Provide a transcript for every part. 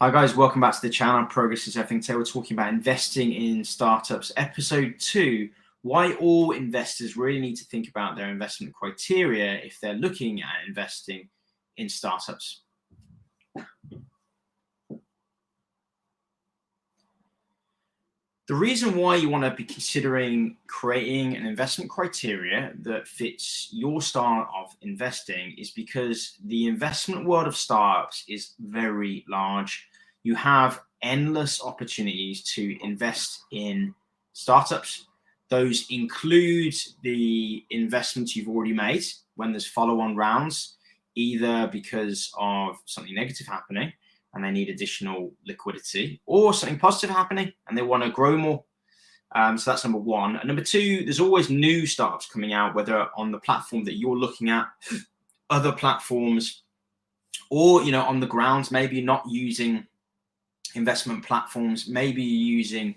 Hi guys, welcome back to the channel. Progress is Everything. Today we're talking about investing in startups. Episode 2, why all investors really need to think about their investment criteria if they're looking at investing in startups. The reason why you want to be considering creating an investment criteria that fits your style of investing is because the investment world of startups is very large. You have endless opportunities to invest in startups. Those include the investments you've already made when there's follow-on rounds, either because of something negative happening and they need additional liquidity, or something positive happening and they want to grow more. So that's number one. And number two, there's always new startups coming out, whether on the platform that you're looking at, other platforms, or on the grounds, maybe not using investment platforms, maybe using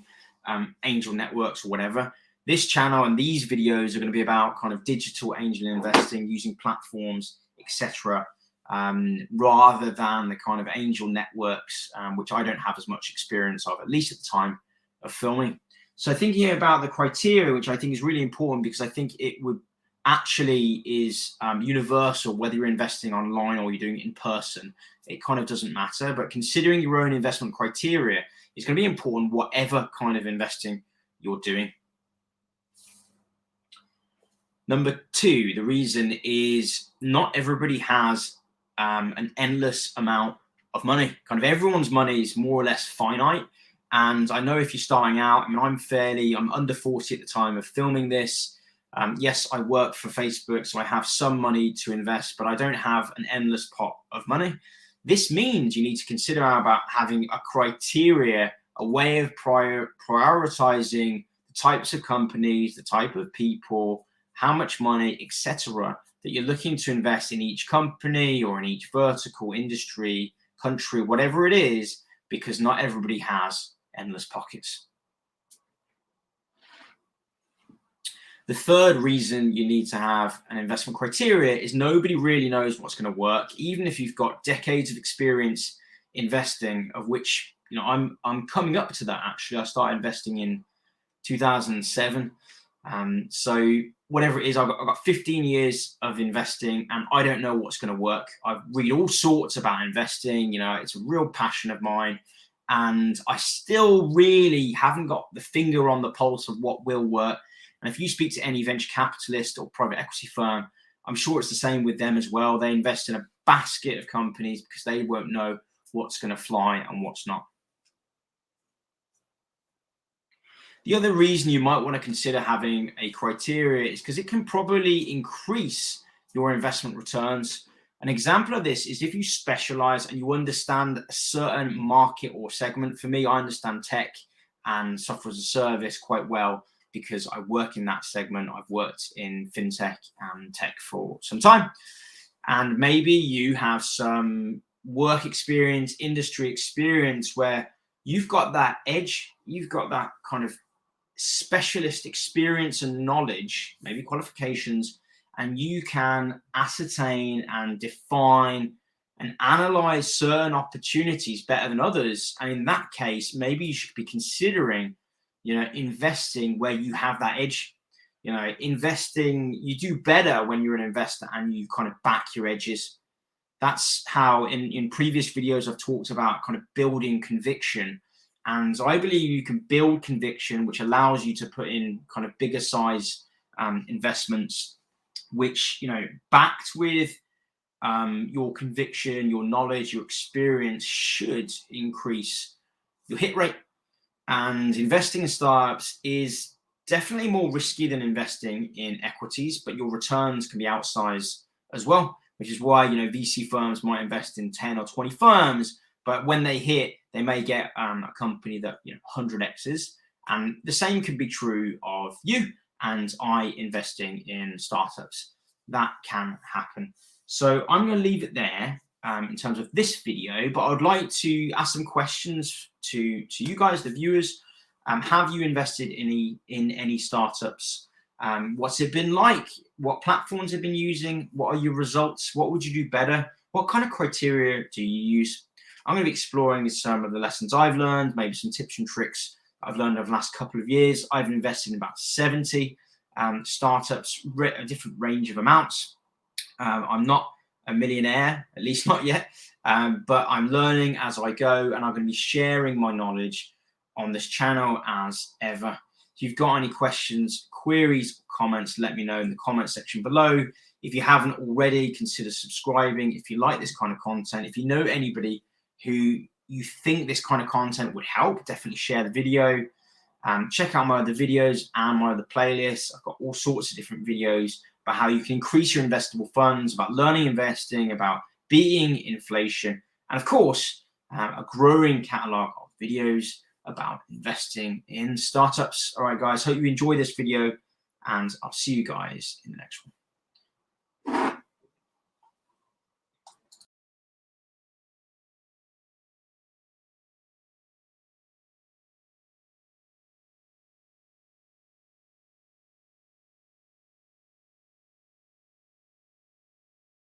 angel networks or whatever. This channel and these videos are going to be about kind of digital angel investing, using platforms, etc. Rather than the kind of angel networks, which I don't have as much experience of, at least at the time of filming. So thinking about the criteria, which I think is really important, because I think it would actually is universal, whether you're investing online or you're doing it in person. It kind of doesn't matter, but considering your own investment criteria is going to be important, whatever kind of investing you're doing. Number two, the reason is not everybody has an endless amount of money. Kind of everyone's money is more or less finite. And I know if you're starting out, I mean, I'm under 40 at the time of filming this. Yes, I work for Facebook, so I have some money to invest, but I don't have an endless pot of money. This means you need to consider about having a criteria, a way of prioritizing the types of companies, the type of people, how much money, etc., that you're looking to invest in each company or in each vertical, industry, country, whatever it is, because not everybody has endless pockets. The third reason you need to have an investment criteria is nobody really knows what's going to work, even if you've got decades of experience investing, of which I'm coming up to that. Actually, I started investing in 2007. So whatever it is, I've got 15 years of investing, and I don't know what's going to work. I read all sorts about investing. It's a real passion of mine, and I still really haven't got the finger on the pulse of what will work. And if you speak to any venture capitalist or private equity firm, I'm sure it's the same with them as well. They invest in a basket of companies because they won't know what's going to fly and what's not. The other reason you might want to consider having a criteria is because it can probably increase your investment returns. An example of this is if you specialize and you understand a certain market or segment. For me, I understand tech and software as a service quite well because I work in that segment. I've worked in fintech and tech for some time. And maybe you have some work experience, industry experience, where you've got that edge, you've got that kind of specialist experience and knowledge, maybe qualifications, and you can ascertain and define and analyze certain opportunities better than others. And in that case, maybe you should be considering, investing where you have that edge. Investing, you do better when you're an investor and you kind of back your edges. That's how in previous videos I've talked about kind of building conviction. And I believe you can build conviction, which allows you to put in kind of bigger size investments, which, backed with your conviction, your knowledge, your experience, should increase your hit rate. And investing in startups is definitely more risky than investing in equities, but your returns can be outsized as well, which is why, VC firms might invest in 10 or 20 firms, but when they hit, they may get a company that 100x's. And the same could be true of you and I investing in startups. That can happen. So I'm going to leave it there in terms of this video, but I would like to ask some questions to you guys, the viewers. Have you invested in any startups? What's it been like? What platforms have been using? What are your results? What would you do better? What kind of criteria do you use? I'm going to be exploring some of the lessons I've learned, maybe some tips and tricks I've learned over the last couple of years. I've invested in about 70 startups, a different range of amounts. I'm not a millionaire, at least not yet, but I'm learning as I go, and I'm going to be sharing my knowledge on this channel as ever. If you've got any questions, queries, comments, let me know in the comment section below. If you haven't already, consider subscribing. If you like this kind of content, if you know anybody who you think this kind of content would help, definitely share the video. Check out my other videos and my other playlists. I've got all sorts of different videos about how you can increase your investable funds, about learning investing, about beating inflation, and of course, a growing catalog of videos about investing in startups. All right, guys, hope you enjoy this video, and I'll see you guys in the next one.